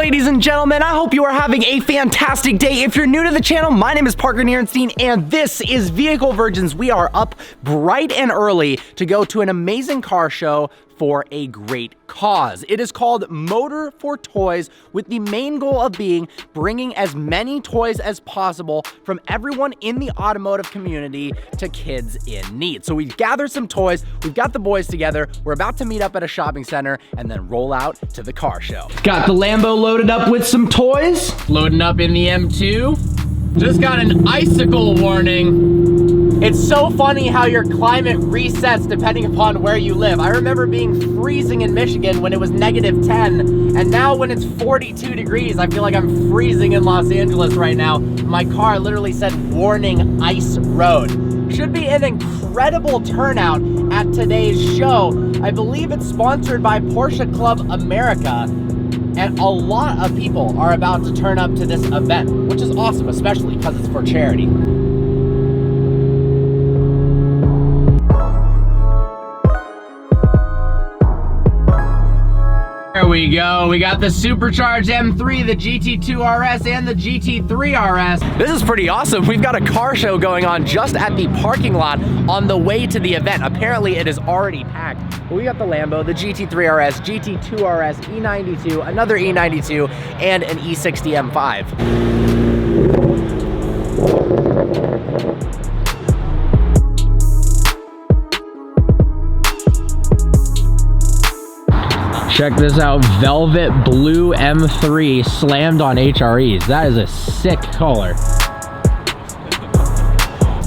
ladies and gentlemen, I hope you are having a fantastic day. If you're new to the channel, my name is Parker Nierenstein, and this is Vehicle Virgins. We are up bright and early to go to an amazing car show for a great cause. It is called Motor for Toys, with the main goal of being bringing as many toys as possible from everyone in the automotive community to kids in need. So we've gathered some toys, we've got the boys together, we're about to meet up at a shopping center and then roll out to the car show. Got the Lambo loaded up with some toys. Loading up in the M2. Just got an icicle warning. It's so funny how your climate resets depending upon where you live. I remember being freezing in Michigan when it was -10, and now when it's 42 degrees, I feel like I'm freezing in Los Angeles right now. My car literally said warning ice road. Should be an incredible turnout at today's show. I believe it's sponsored by Porsche Club America, and a lot of people are about to turn up to this event, which is awesome, especially because it's for charity. There we go. We got the supercharged M3, the GT2 RS, and the GT3 RS. This is pretty awesome. We've got a car show going on just at the parking lot on the way to the event. Apparently, it is already packed. We got the Lambo, the GT3 RS, GT2 RS, E92, another E92, and an E60 M5. Check this out, velvet blue M3 slammed on HREs. That is a sick color.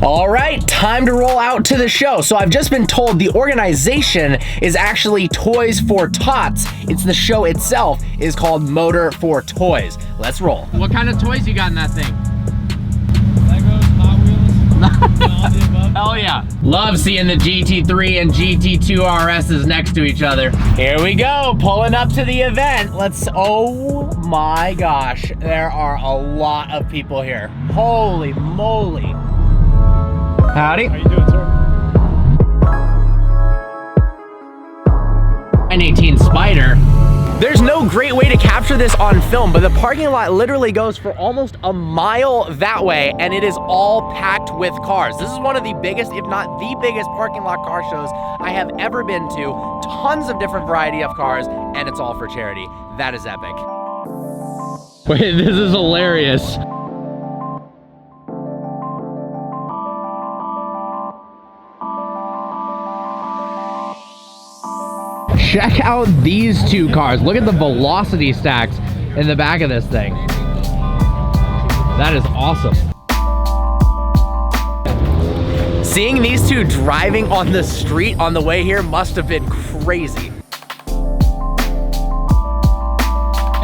All right, time to roll out to the show. So I've just been told the organization is actually Toys for Tots. It's the show itself is called Motor for Toys. Let's roll. What kind of toys you got in that thing? Legos, Hot Wheels, all the above. Hell yeah. Love seeing the GT3 and GT2 RSs next to each other. Here we go, pulling up to the event. Oh my gosh, there are a lot of people here. Holy moly. Howdy. How you doing, sir? 918 Spider. There's no great way to capture this on film, but the parking lot literally goes for almost a mile that way, and it is all packed with cars. This is one of the biggest, if not the biggest, parking lot car shows I have ever been to. Tons of different variety of cars, and it's all for charity. That is epic. Wait, this is hilarious. Check out these two cars. Look at the velocity stacks in the back of this thing. That is awesome. Seeing these two driving on the street on the way here must have been crazy.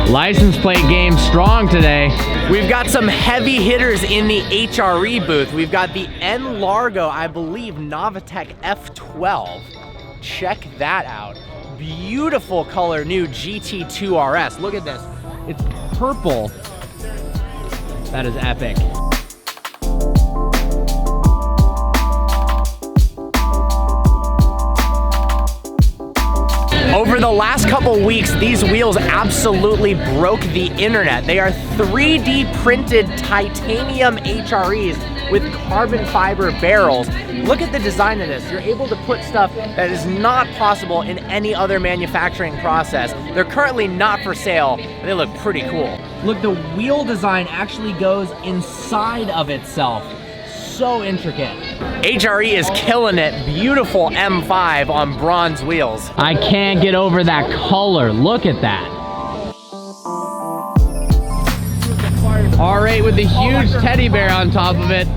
License plate game strong today. We've got some heavy hitters in the HRE booth. We've got the N Largo, I believe, Navatech F12. Check that out. Beautiful color, new GT2 RS. Look at this. It's purple. That is epic. Over the last couple weeks, these wheels absolutely broke the internet. They are 3D printed titanium HREs with carbon fiber barrels. Look at the design of this. You're able to put stuff that is not possible in any other manufacturing process. They're currently not for sale, but they look pretty cool. Look, the wheel design actually goes inside of itself. So intricate. HRE is killing it. Beautiful M5 on bronze wheels. I can't get over that color. Look at that. R8 with the huge teddy bear on top of it.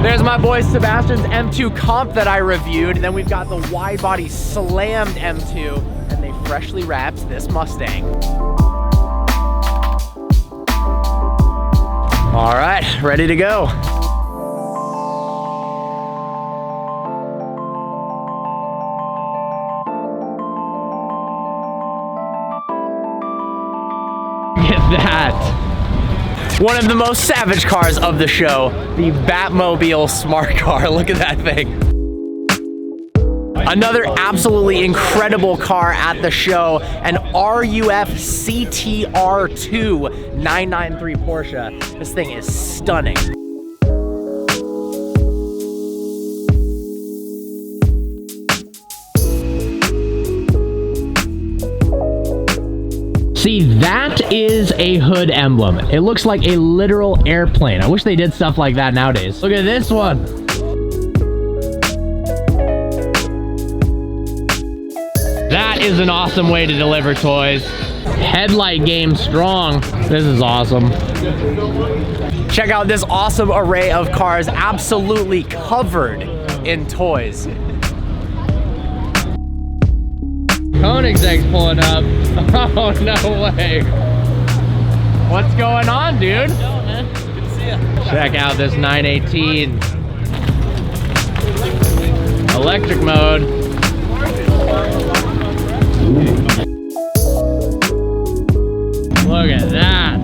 There's my boy Sebastian's M2 Comp that I reviewed. And then we've got the wide body slammed M2, and they freshly wrapped this Mustang. All right, ready to go. Get that. One of the most savage cars of the show, the Batmobile Smart Car. Look at that thing. Another absolutely incredible car at the show, an RUF CTR2 993 Porsche. This thing is stunning. See, that is a hood emblem. It looks like a literal airplane. I wish they did stuff like that nowadays. Look at this one. That is an awesome way to deliver toys. Headlight game strong. This is awesome. Check out this awesome array of cars, absolutely covered in toys. Koenigsegg's pulling up. Oh, no way. What's going on, dude? Yo, man. Good to see you. Check out this 918. Electric mode. Look at that.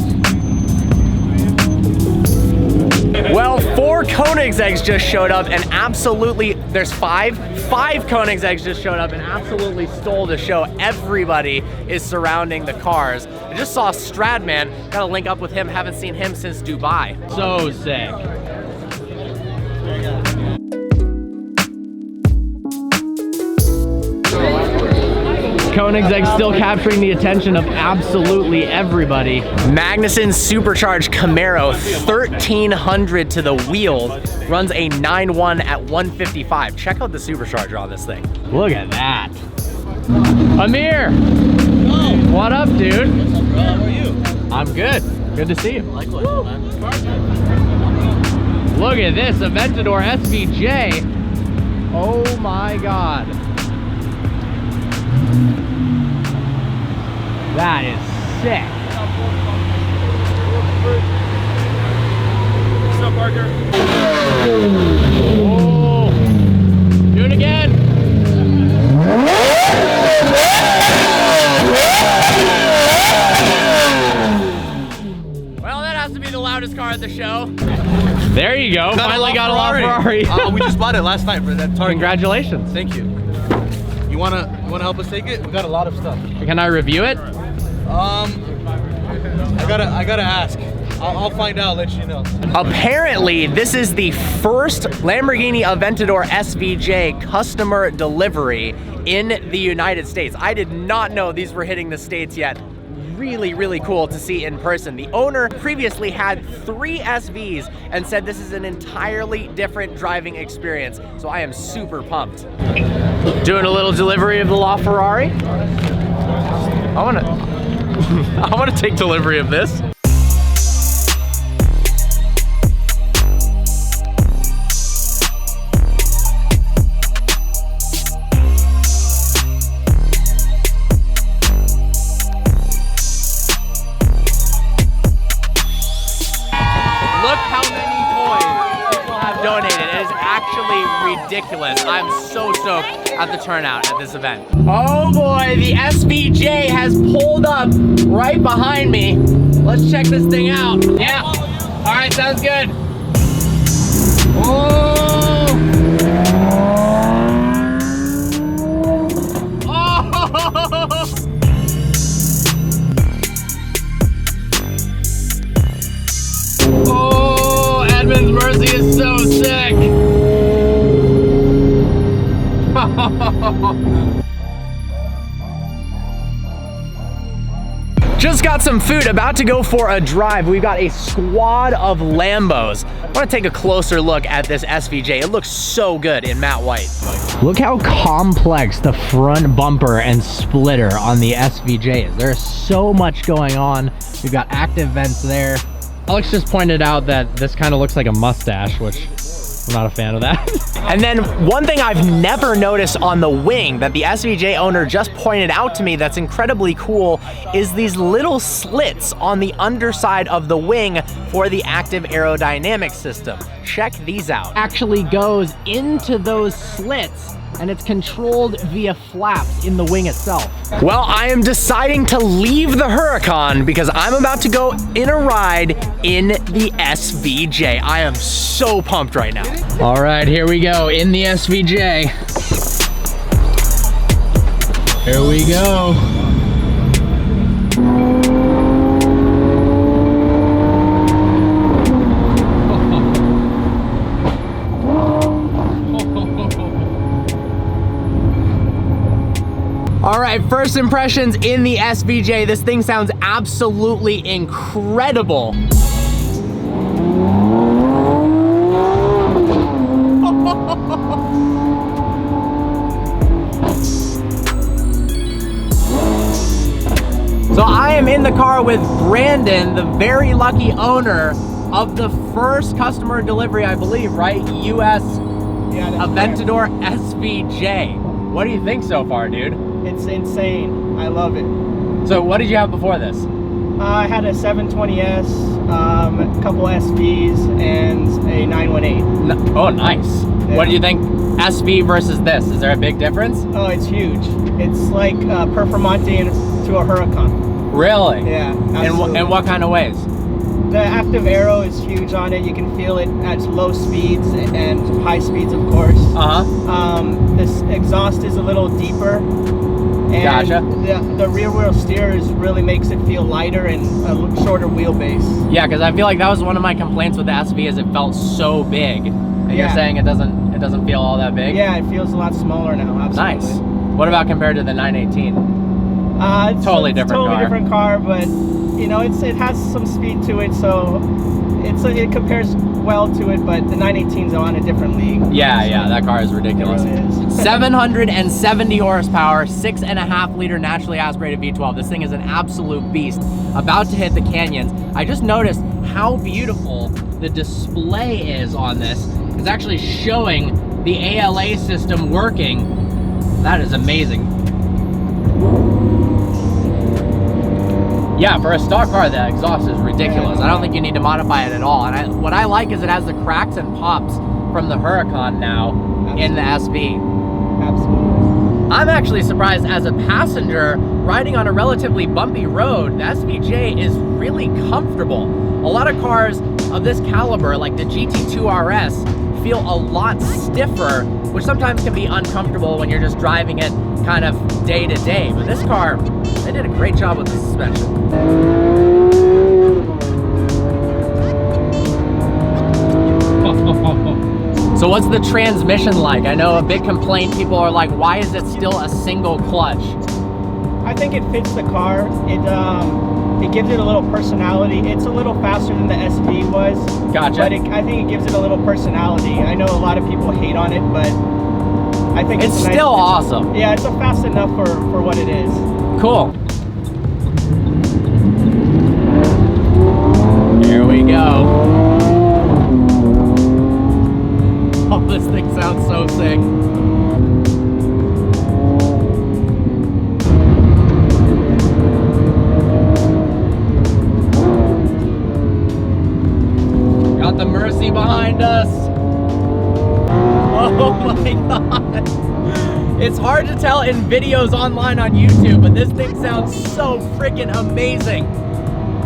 Well, 4 Koenigsegg's just showed up and absolutely, there's 5 Koenigsegg's just showed up and absolutely stole the show. Everybody is surrounding the cars. I just saw Stradman, gotta link up with him, haven't seen him since Dubai. So sick. Koenigsegg still capturing the attention of absolutely everybody. Magnuson supercharged Camaro, 1300 to the wheel, runs a 9.1 at 155. Check out the supercharger on this thing. Look at that. Amir, what up, dude? What's up, bro? How are you? I'm good. Good to see you. Likewise, man. Look at this Aventador Svj. Oh my God. That is sick. What's up, Parker? Oh, do it again. Well, that has to be the loudest car at the show. There you go. Finally got a LaFerrari. We just bought it last night for that Target. Congratulations. Thank you. You wanna help us take it? We got a lot of stuff. Can I review it? I gotta ask. I'll find out, let you know. Apparently, this is the first Lamborghini Aventador Svj customer delivery in the United States. I did not know these were hitting the States yet. Really, really cool to see in person. The owner previously had 3 SVs and said this is an entirely different driving experience. So I am super pumped. Doing a little delivery of the LaFerrari. I wanna take delivery of this. Donated. It is actually ridiculous. I'm so stoked at the turnout at this event. Oh boy, the Svj has pulled up right behind me. Let's check this thing out. Yeah. All right, sounds good. Oh. Oh, Edmund's Mercy is so sick. Just got some food, about to go for a drive. We've got a squad of Lambos. I want to take a closer look at this Svj. It looks so good in matte white. Look how complex the front bumper and splitter on the Svj is. There's so much going on. We've got active vents there. Alex just pointed out that this kind of looks like a mustache, which I'm not a fan of that. And then one thing I've never noticed on the wing that the Svj owner just pointed out to me that's incredibly cool is these little slits on the underside of the wing for the active aerodynamic system. Check these out. Actually goes into those slits and it's controlled via flaps in the wing itself. Well, I am deciding to leave the Huracan because I'm about to go in a ride in the Svj. I am so pumped right now. All right, here we go in the Svj. Here we go. All right, first impressions in the SVJ. This thing sounds absolutely incredible. So I am in the car with Brandon, the very lucky owner of the first customer delivery, I believe, right? US Aventador Svj. What do you think so far, dude? It's insane. I love it. So what did you have before this? I had a 720S, a couple SVs, and a 918. Oh, nice. Yeah. What do you think SV versus this? Is there a big difference? Oh, it's huge. It's like Performante to a Huracan. Really? Yeah, absolutely. In what kind of ways? The active aero is huge on it. You can feel it at low speeds and high speeds, of course. This exhaust is a little deeper. And Gotcha. the rear wheel steer really makes it feel lighter and a shorter wheelbase. Yeah, because I feel like that was one of my complaints with the SV is it felt so big. And you're saying it doesn't feel all that big? Yeah, it feels a lot smaller now. Absolutely. Nice. What about compared to the 918? It's totally different car, but you know, it has some speed to it, so it compares well to it. But the 918's on a different league. Yeah, that car is ridiculous. It really is. 770 horsepower, 6.5 liter naturally aspirated V12. This thing is an absolute beast. About to hit the canyons. I just noticed how beautiful the display is on this. It's actually showing the ALA system working. That is amazing. Yeah, for a stock car, the exhaust is ridiculous. I don't think you need to modify it at all. And what I like is it has the cracks and pops from the Huracan now in the SV. Absolutely. I'm actually surprised as a passenger riding on a relatively bumpy road, the SVJ is really comfortable. A lot of cars of this caliber, like the GT2 RS, feel a lot stiffer, which sometimes can be uncomfortable when you're just driving it kind of day to day. But this car, they did a great job with the suspension. So what's the transmission like? I know a big complaint, people are like, why is it still a single clutch? I think it fits the car. It gives it a little personality. It's a little faster than the SV was. Gotcha. But I think it gives it a little personality. I know a lot of people hate on it, but I think it's still awesome. Yeah, it's fast enough for what it is. Cool. Here we go. Oh, this thing sounds so sick. Got the Mercy behind us. Oh my God. It's hard to tell in videos online on YouTube, but this thing sounds so freaking amazing.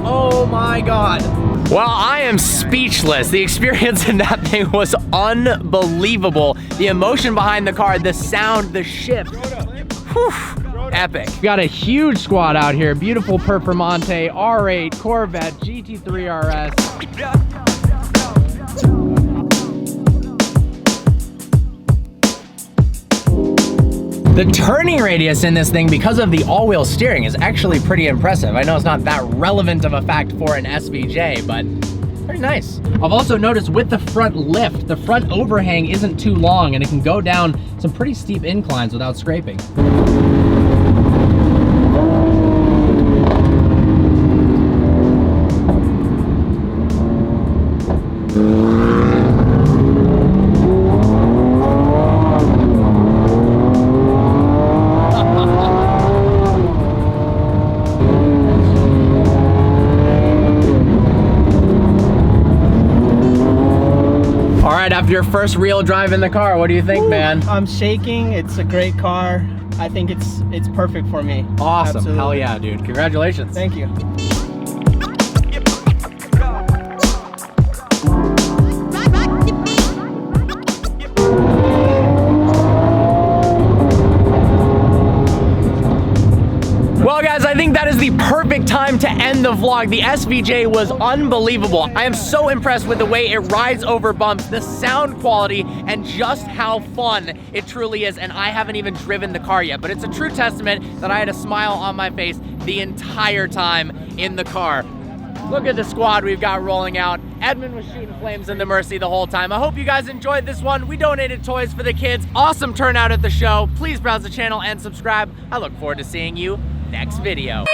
Oh my God. Well, I am speechless. The experience in that thing was unbelievable. The emotion behind the car, the sound, the shift. Whew, epic. We got a huge squad out here. Beautiful Performante, R8, Corvette, GT3 RS. The turning radius in this thing, because of the all-wheel steering, is actually pretty impressive. I know it's not that relevant of a fact for an SVJ, but pretty nice. I've also noticed with the front lift, the front overhang isn't too long and it can go down some pretty steep inclines without scraping. After your first real drive in the car, what do you think, man? I'm shaking. It's a great car. I think it's perfect for me. Awesome. Absolutely. Hell yeah, dude. Congratulations. Thank you. time to end the vlog. The SVJ was unbelievable. I am so impressed with the way it rides over bumps, the sound quality, and just how fun it truly is. And I haven't even driven the car yet, but it's a true testament that I had a smile on my face the entire time in the car. Look at the squad we've got rolling out. Edmund was shooting flames in the Mercy the whole time. I hope you guys enjoyed this one. We donated toys for the kids. Awesome turnout at the show. Please browse the channel and subscribe. I look forward to seeing you next video.